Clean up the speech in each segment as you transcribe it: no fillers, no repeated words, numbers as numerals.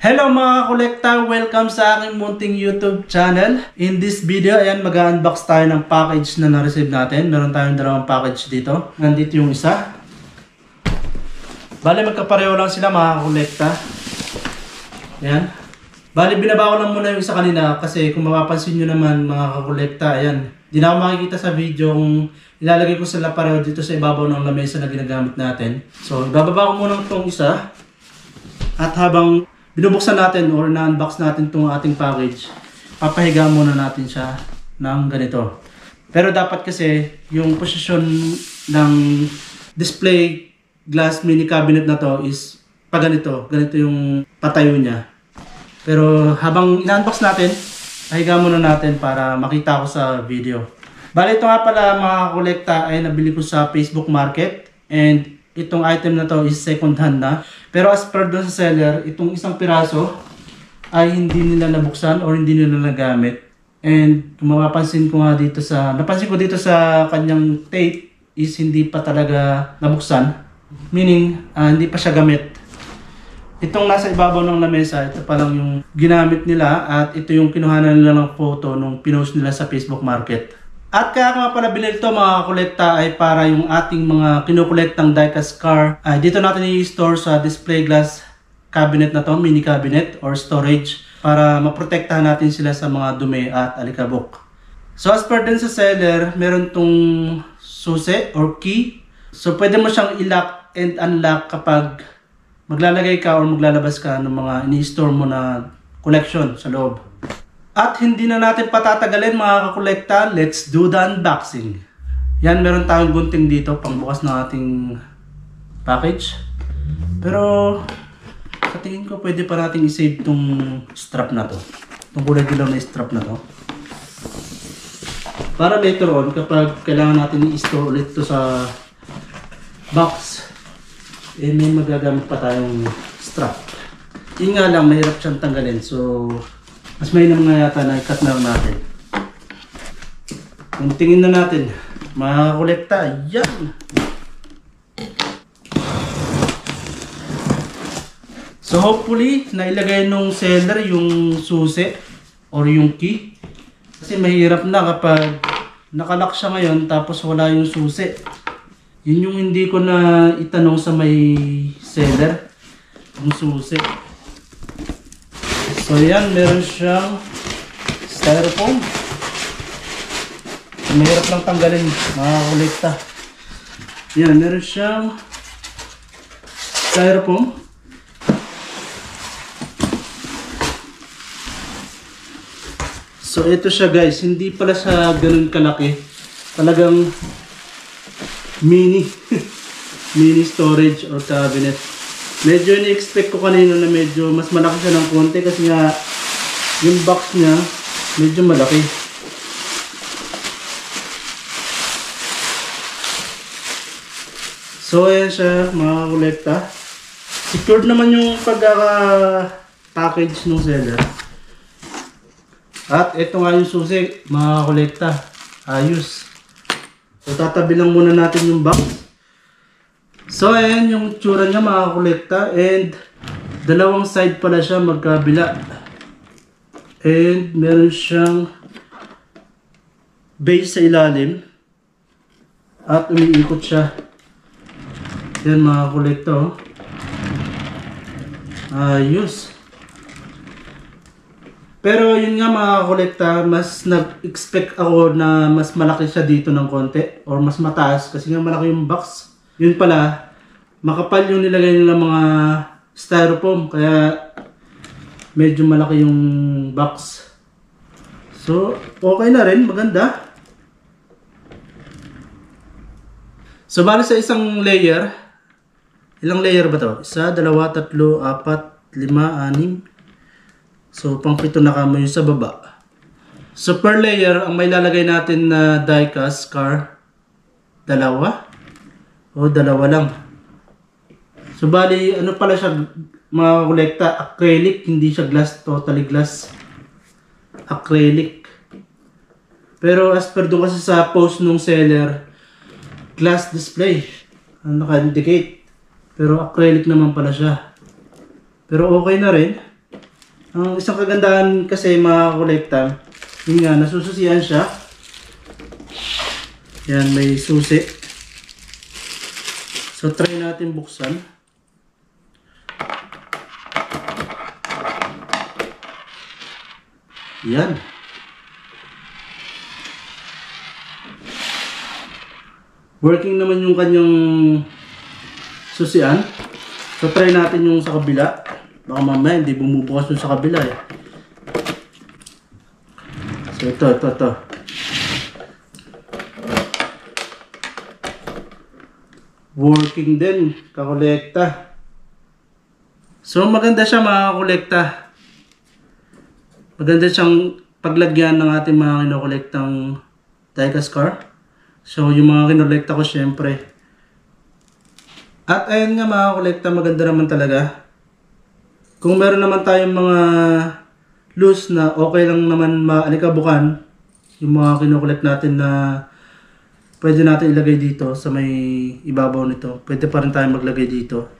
Hello mga kolekta! Welcome sa aking munting YouTube channel. In this video, ayan, mag-unbox tayo ng package na na-receive natin. Meron tayong dalawang package dito. Nandito yung isa. Bale, magkapareho lang sila mga kolekta. Ayan. Bale, binaba ko lang muna yung isa kanina kasi kung mapapansin nyo naman mga kolekta, ayan. Di na ako makikita sa video kung ilalagay ko sila pareho dito sa ibabaw ng lamesa na ginagamit natin. So, bababa ko muna itong isa. At habang binubuksan natin or na-unbox natin itong ating package, papahiga muna natin siya ng ganito. Pero dapat kasi yung posisyon ng display glass mini cabinet na to is pa ganito. Ganito yung patayo niya. Pero habang ina-unbox natin, pahiga muna natin para makita ko sa video. Bale, ito nga pala mga kolekta ay nabili ko sa Facebook Market. And itong item na to is second hand na. Pero as per doon sa seller, itong isang piraso ay hindi nila nabuksan or hindi nila nagamit. And kung mapapansin ko nga dito sa, napansin ko dito sa kanyang tape is hindi pa talaga nabuksan. Meaning, hindi pa siya gamit. Itong nasa ibabaw ng lamesa, ito pa lang yung ginamit nila at ito yung kinuhanan nila ng photo nung pinost nila sa Facebook Market. At kaya nga pala binili ito mga kolekta ay para yung ating mga kinukolektang diecast car. Dito natin i-store sa display glass cabinet na to, mini cabinet or storage para maprotektahan natin sila sa mga dumi at alikabok. So as per din sa seller, meron tong susi or key. So pwede mo siyang i-lock and unlock kapag maglalagay ka or maglalabas ka ng mga ini-store mo na collection sa loob. At hindi na natin patatagalin mga kakolekta, let's do the unboxing. Yan, meron tayong gunting dito pangbukas ng ating package. Pero sa tingin ko pwede pa natin i-save itong strap na to. Itong kulay dilaw na strap na to. Para later on, kapag kailangan natin i-store ulit ito sa box, eh may magagamit pa tayong strap. Yun nga lang, mahirap siyang tanggalin. So mas mainam nga yata na i-cut na lang natin. Kung tingin na natin, mga kolekta, yan! So hopefully, nailagay nung seller yung susi or yung key. Kasi mahirap na kapag nakalock siya ngayon tapos wala yung susi. Yun yung hindi ko na itanong sa may seller, yung susi. So yan, meron siyang styrofoam. Mahirap lang tanggalin mga kolekta. Yan, meron siyang styrofoam. So ito siya guys, hindi pala siya ganun kalaki. Talagang mini mini storage or cabinet. Medyo ini-expect ko kanina na medyo mas malaki siya ng konti kasi nga yung box niya medyo malaki. So ayan siya mga kolekta. Secured naman yung pagkaka-package ng seller. At ito nga yung susi mga kolekta. Ayos. So tatabi lang muna natin yung box. So ayan yung tsura niya mga kolekta, and dalawang side pala siya magkabila. And meron siyang base sa ilalim at umiikot siya. Yan mga kolekta, oh. Ayos. Pero yun nga mga kolekta, mas nag-expect ako na mas malaki siya dito ng konti or mas mataas kasi nga malaki yung box. Yun pala, makapal yung nilagay nila mga styrofoam, kaya medyo malaki yung box. So, okay na rin, maganda. So, bali sa isang layer, ilang layer ba to? Isa, dalawa, tatlo, apat, lima, anim. So, pang-pito na kamo yung sa baba. So, per layer, ang may lalagay natin na diecast car, dalawa. O, dalawa lang. So, bali, ano pala siya, mga kolekta, acrylic, hindi siya glass, totally glass. Acrylic. Pero, as per doon kasi sa post nung seller, glass display. Ano naka-indicate. Pero, acrylic naman pala siya. Pero, okay na rin. Ang isang kagandahan kasi mga kolekta, yun nga, nasususian siya. Yan, may susi. So, try natin buksan. Yan. Working naman yung kanyang susian. So, try natin yung sa kabila. Baka mamaya hindi bumubukas yung sa kabila eh. So, ito. Working din, kakolekta. So, maganda siya mga kolekta. Maganda siyang paglagyan ng ating mga kinokolektang diecast car. So, yung mga kinolekta ko syempre. At ayun nga mga kolekta, maganda naman talaga. Kung meron naman tayong mga loose na okay lang naman maalikabukan, yung mga kinokolekt natin na pwede natin ilagay dito sa may ibabaw nito. Pwede pa rin tayo maglagay dito.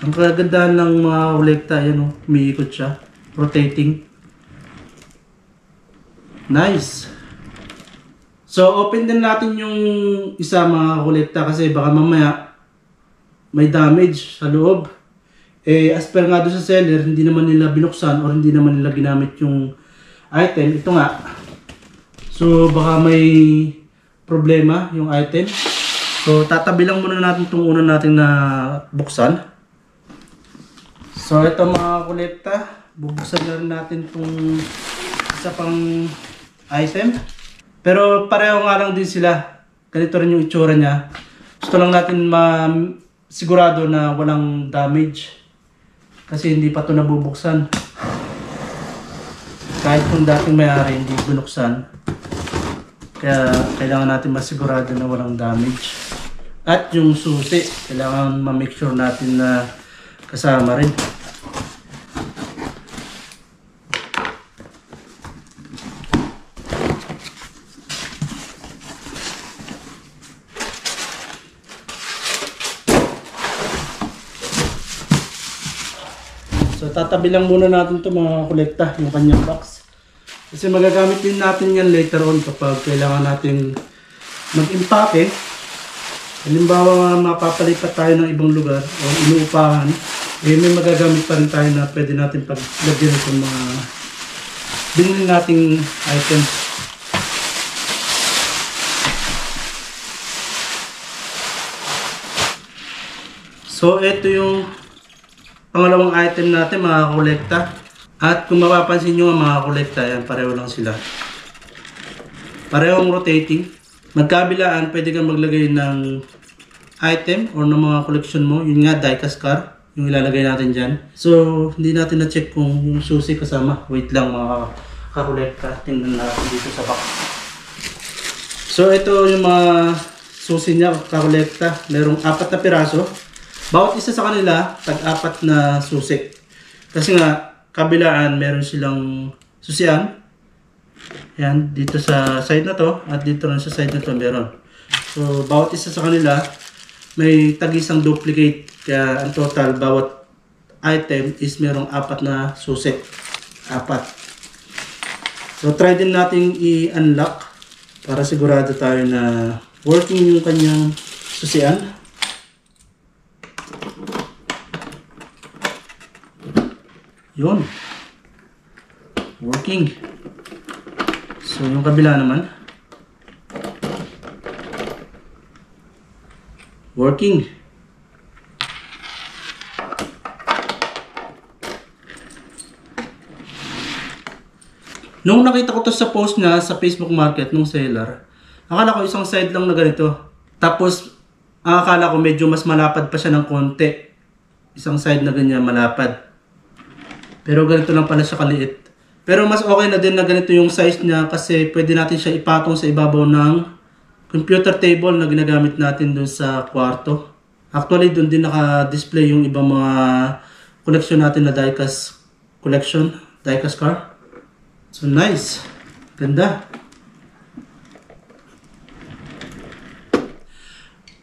Ang kagandahan ng mga kolekta, ayan o, umiikot siya. Rotating. Nice! So, open din natin yung isa mga kolekta kasi baka mamaya may damage sa loob. Eh, as per nga doon sa seller, hindi naman nila binuksan or hindi naman nila ginamit yung item. Ito nga. So, baka may problema yung item. So, tatabi lang muna natin itong una natin na buksan. So, ito mga kolekta. Bubuksan na rin natin itong isa pang item. Pero pareho nga lang din sila. Ganito rin yung itsura niya. Gusto lang natin sigurado na walang damage. Kasi hindi pa ito nabubuksan. Kahit kung dating may-ari hindi binuksan. Kaya kailangan natin masigurado na walang damage. At yung susi, kailangan ma-make sure natin na kasama rin. So tatabi lang muna natin ito mga kolekta, yung kanyang box. Kasi magagamit din natin yan later on kapag kailangan natin mag-impake. Halimbawa mapapalipat tayo ng ibang lugar o inuupahan, eh may magagamit pa rin tayo na pwede natin paglagyan itong mga binili nating items. So ito yung pangalawang item natin mga kolekta. At kung mapapansin nyo mga kolekta, yan, pareho lang sila. Parehong rotating. Magkabilaan, pwede kang maglagay ng item or ng mga collection mo. Yun nga, diecast car, yung ilalagay natin dyan. So, hindi natin na-check kung yung susi kasama. Wait lang mga kakolekta. Tingnan natin dito sa box. So, ito yung mga susi niya, kakolekta. Merong 4 na piraso. Bawat isa sa kanila, tag-4 na susi. Kasi nga, kabilaan, meron silang susian. Yan, dito sa side na to, at dito rin sa side na to meron. So, bawat isa sa kanila, may tag-isang duplicate. Kaya, ang total, bawat item is merong 4 na susi. 4. So, try din natin i-unlock para sigurado tayo na working yung kanyang susian. Yun. Working. So, yung kabila naman. Working. Nung nakita ko to sa post niya sa Facebook Market nung seller, akala ko isang side lang na ganito. Tapos, akala ko medyo mas malapad pa siya ng konti. Isang side na ganyan malapad. Pero ganito lang pala siya kaliit. Pero mas okay na din na ganito yung size niya kasi pwede natin siya ipatong sa ibabaw ng computer table na ginagamit natin dun sa kwarto. Actually, dun din naka-display yung ibang mga collection natin na diecast collection, diecast car. So nice. Ganda.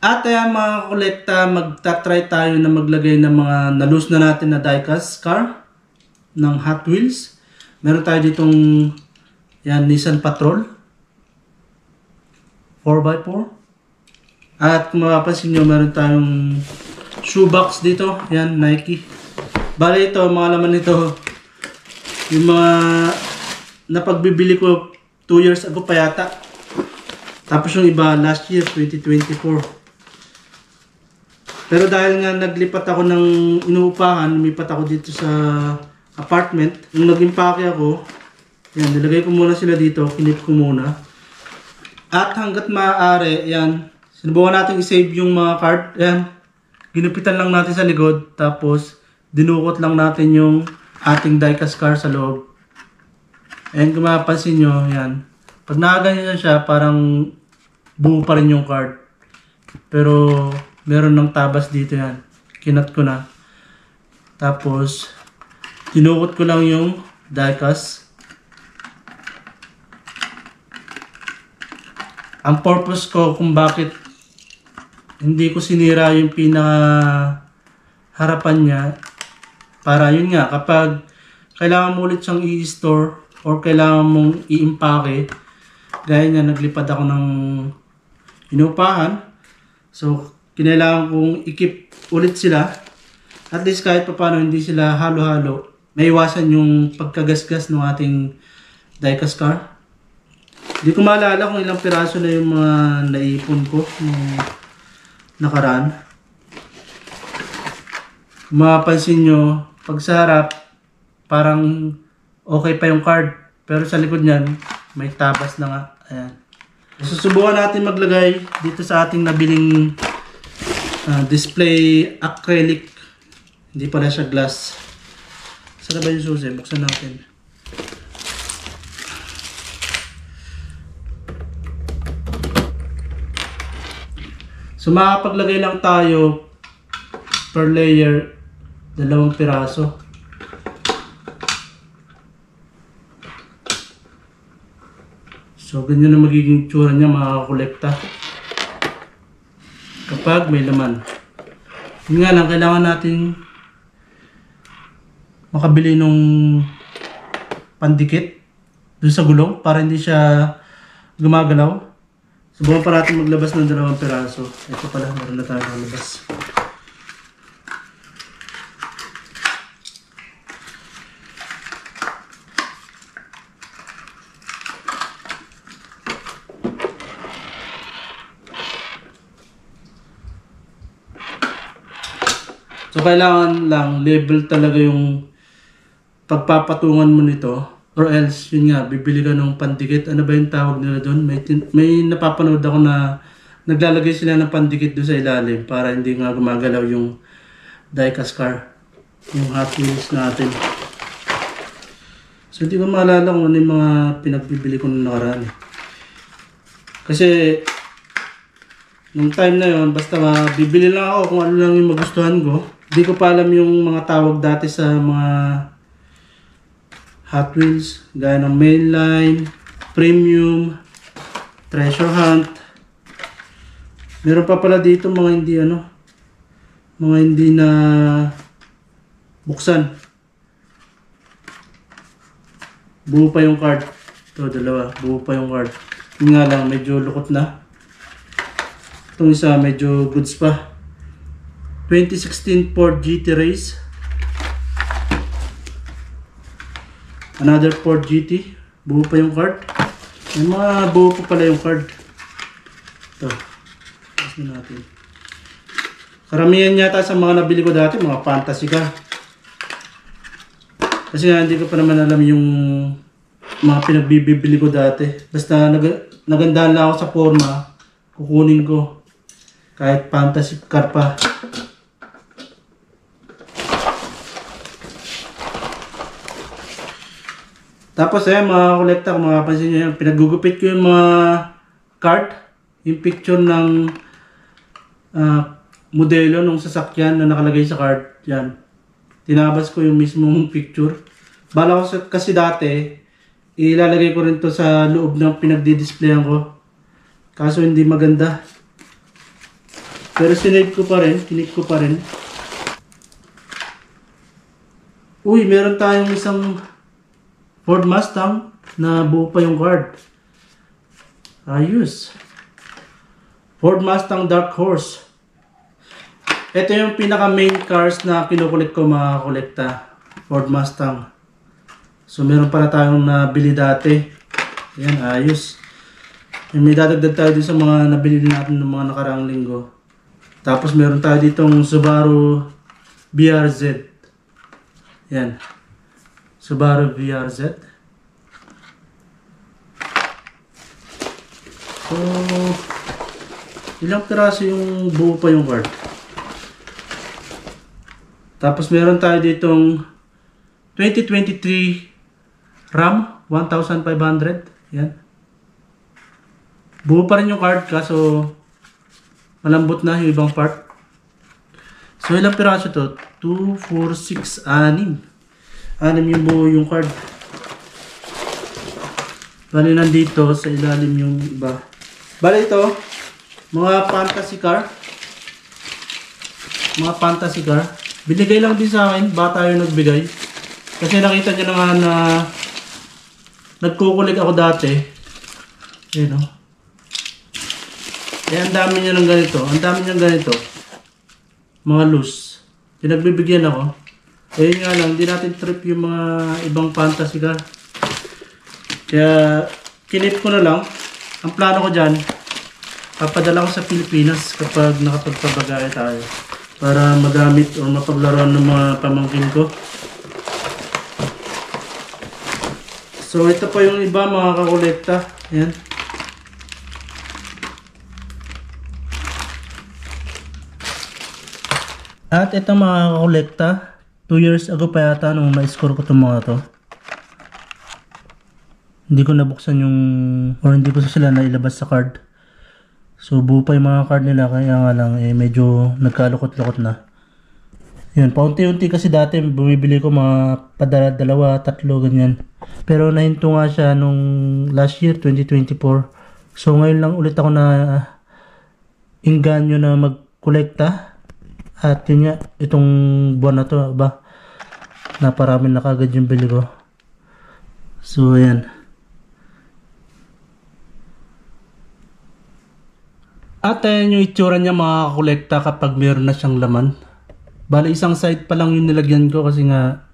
At ayan mga kolekta, magta-try tayo na maglagay ng mga na-loose na natin na diecast car. ng Hot Wheels. Meron tayo ditong yan, Nissan Patrol 4x4. At kung mapapansin nyo, meron tayong shoebox dito. Yan, Nike. Bale ito, mga laman nito, yung mga napagbibili ko 2 years ago pa yata. Tapos yung iba, last year, 2024. Pero dahil nga naglipat ako ng inuupahan, lumipat ako dito sa apartment. Nung nag-impake ako, yan, nilagay ko muna sila dito, kinip ko muna. At hanggat maaari, yan, sinubukan natin i-save yung mga card. Yan, ginupitan lang natin sa likod, tapos dinukot lang natin yung ating diecast card sa loob. Ayan, kung mapapansin nyo, yan. Pag nakaganyan siya, parang buo pa rin yung card. Pero meron ng tabas dito yan. Kinat ko na. Tapos, dinukot ko lang yung diecast. Ang purpose ko kung bakit hindi ko sinira yung pinaka harapan niya, para yun nga, kapag kailangan mo ulit siyang i-store or kailangan mong i-impake, gaya nga naglipad ako ng inupahan, so kinailangan kong i-keep ulit sila, at least kahit pa paano hindi sila halo-halo, may iwasan yung pagkagasgas ng ating diecast car. Hindi ko maalala kung ilang piraso na yung mga naipon ko nung nakaraan. Kung mapapansin nyo, pag sa harap, parang okay pa yung card, pero sa likod niyan, may tabas na nga. Ayan. Susubukan natin maglagay dito sa ating nabiling display acrylic. Hindi pala siya glass. Saan ba yung susi? Buksan natin. So makapaglagay lang tayo per layer 2 piraso. So ganyan na magiging tsura niya, mga kolekta, kapag may laman. Yun nga lang, kailangan natin makabili nung pandikit dun sa gulong para hindi siya gumagalaw. Subukan pa natin maglabas ng 2 piraso. Ito pala, meron na tayo maglabas. So kailangan lang level talaga yung pagpapatungan mo nito, or else yun nga, bibili ka ng pandikit. Ano ba yung tawag nila doon? May napapanood ako na naglalagay sila ng pandikit doon sa ilalim para hindi nga gumagalaw yung diecast car, yung Hot Wheels natin. So hindi ko maalala kung ano yung mga pinagbibili ko nung nakaraan. Kasi nung time na yun, basta bibili lang ako kung ano lang yung magustuhan ko. Hindi ko pa alam yung mga tawag dati sa mga Hot Wheels, gaya ng Mainline, Premium, Treasure Hunt. Meron pa pala dito mga hindi na buksan. Buo pa yung card. Ito, 2, buo pa yung card. Yung nga lang, medyo lukot na. Itong isa, medyo goods pa. 2016 Ford GT Race. Another Ford GT. Buo pa yung card. May mga buo pa pala yung card. Ito. Tignan natin. Karamihan yata sa mga nabili ko dati, mga fantasy car. Kasi nga hindi ko pa naman alam yung mga pinagbibili ko dati. Basta nagandahan lang ako sa forma, kukunin ko. Kahit fantasy car pa. Tapos ayan mga kolekta, kung makapansin nyo yan, pinagugupit ko yung mga card, yung picture ng modelo ng sasakyan na nakalagay sa card. Yan. Tinabas ko yung mismong picture. Bala ko kasi dati, ilalagay ko rin to sa loob ng pinagdi-displayan ko. Kaso hindi maganda. Pero sinave ko pa rin, kinip ko pa rin. Uy, meron tayong isang Ford Mustang na buo pa yung card. Ayos. Ford Mustang Dark Horse. Ito yung pinaka main cars na kinukulit ko mga kolekta. Ford Mustang. So meron pala tayong nabili dati. Ayan, ayos. May dadagdag tayo din sa mga nabili natin ng mga nakaraang linggo. Tapos meron tayo ditong Subaru BRZ. Yan. Subaru BRZ. So, ilang piraso yung buo pa yung card. Tapos meron tayo ditong 2023 RAM 1500. Yan. Buo pa rin yung card kaso malambot na yung ibang part. So ilang piraso to? 2, 4, 6, 6 yung buo yung card. Bali nandito sa ilalim yung iba. Bali ito, mga fantasy car. Mga fantasy car. Binigay lang din sa akin, bata yung nagbigay. Kasi nakita nyo naman na nagkukulig ako dati. Ayan o. Eh, ang dami niya ng ganito. Ang dami niyang ganito. Mga loose. Pinagbibigyan ako. Eh nga lang, hindi natin trip yung mga ibang fantasy car. Kaya, kinip ko na lang. Ang plano ko dyan, papadala ko sa Pilipinas kapag nakapagpabagay tayo. Para magamit o mapaglaruan ng mga pamangkin ko. So, ito pa yung iba mga kakolekta. Ayan. At ito mga kakolekta, 2 years ago pa yata nung ma-score ko itong mga to. Hindi ko nabuksan yung, or hindi ko sila nailabas sa card. So buo pa yung mga card nila, kaya nga lang medyo nagkalukot-lukot na. Yun, paunti-unti kasi dati bumibili ko mga padala-dalawa, tatlo, ganyan. Pero nahinto nga siya nung last year, 2024. So ngayon lang ulit ako na inganyo na magkolekta. At yun nga, itong buwan na to, naparami na kagad yung bili ko. So ayan. At ayan yung itsura niya mga kakolekta kapag meron na siyang laman. Bali isang side pa lang yung nilagyan ko kasi nga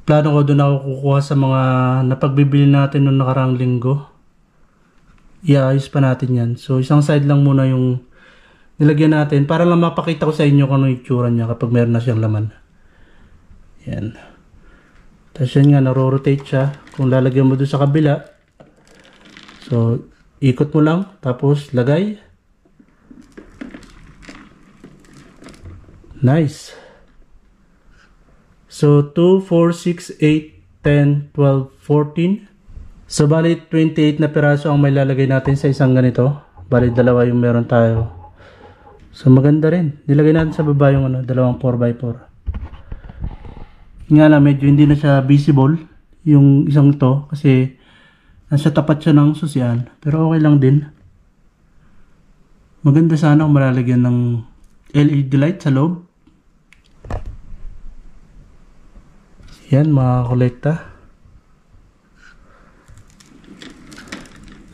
plano ko doon ako kukuha sa mga napagbibili natin noong nakarang linggo. Iayos pa natin yan. So isang side lang muna yung nilagyan natin para lang mapakita ko sa inyo kung ano yung itsura niya kapag meron na siyang laman. Yan. Tapos yan nga, naro-rotate siya. Kung lalagyan mo doon sa kabila. So ikot mo lang tapos lagay. Nice. So, 2, 4, 6, 8, 10, 12, 14. So, bali 28 na piraso ang may lalagay natin sa isang ganito. Bali, dalawa yung meron tayo. So, maganda rin. Nilagay natin sa baba yung dalawang 4x4. Nga lang, medyo hindi na siya visible. Yung isang to. Kasi, nasa tapat siya ng susian. Pero okay lang din. Maganda sana kung malalagyan ng LED light sa loob. Yan mga kolekta.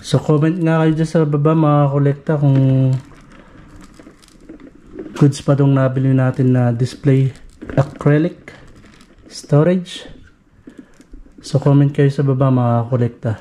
So comment nga kayo dyan sa baba mga kolekta kung goods pa dong nabili natin na display acrylic storage. So comment kayo sa baba mga kolekta.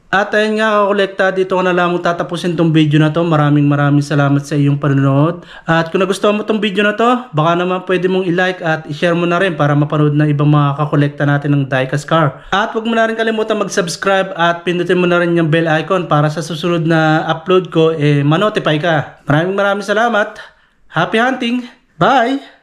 At ayun nga kakolekta, dito ko na lamang tatapusin tong video na to. Maraming salamat sa iyong panonood. At kung nagustuhan mo tong video na to, baka naman pwede mong i-like at i-share mo na rin para mapanood na ibang mga kakolekta natin ng diecast car. At huwag mo na rin kalimutan mag-subscribe at pindutin mo na rin yung bell icon para sa susunod na upload ko ma-notify ka. Maraming salamat. Happy hunting. Bye!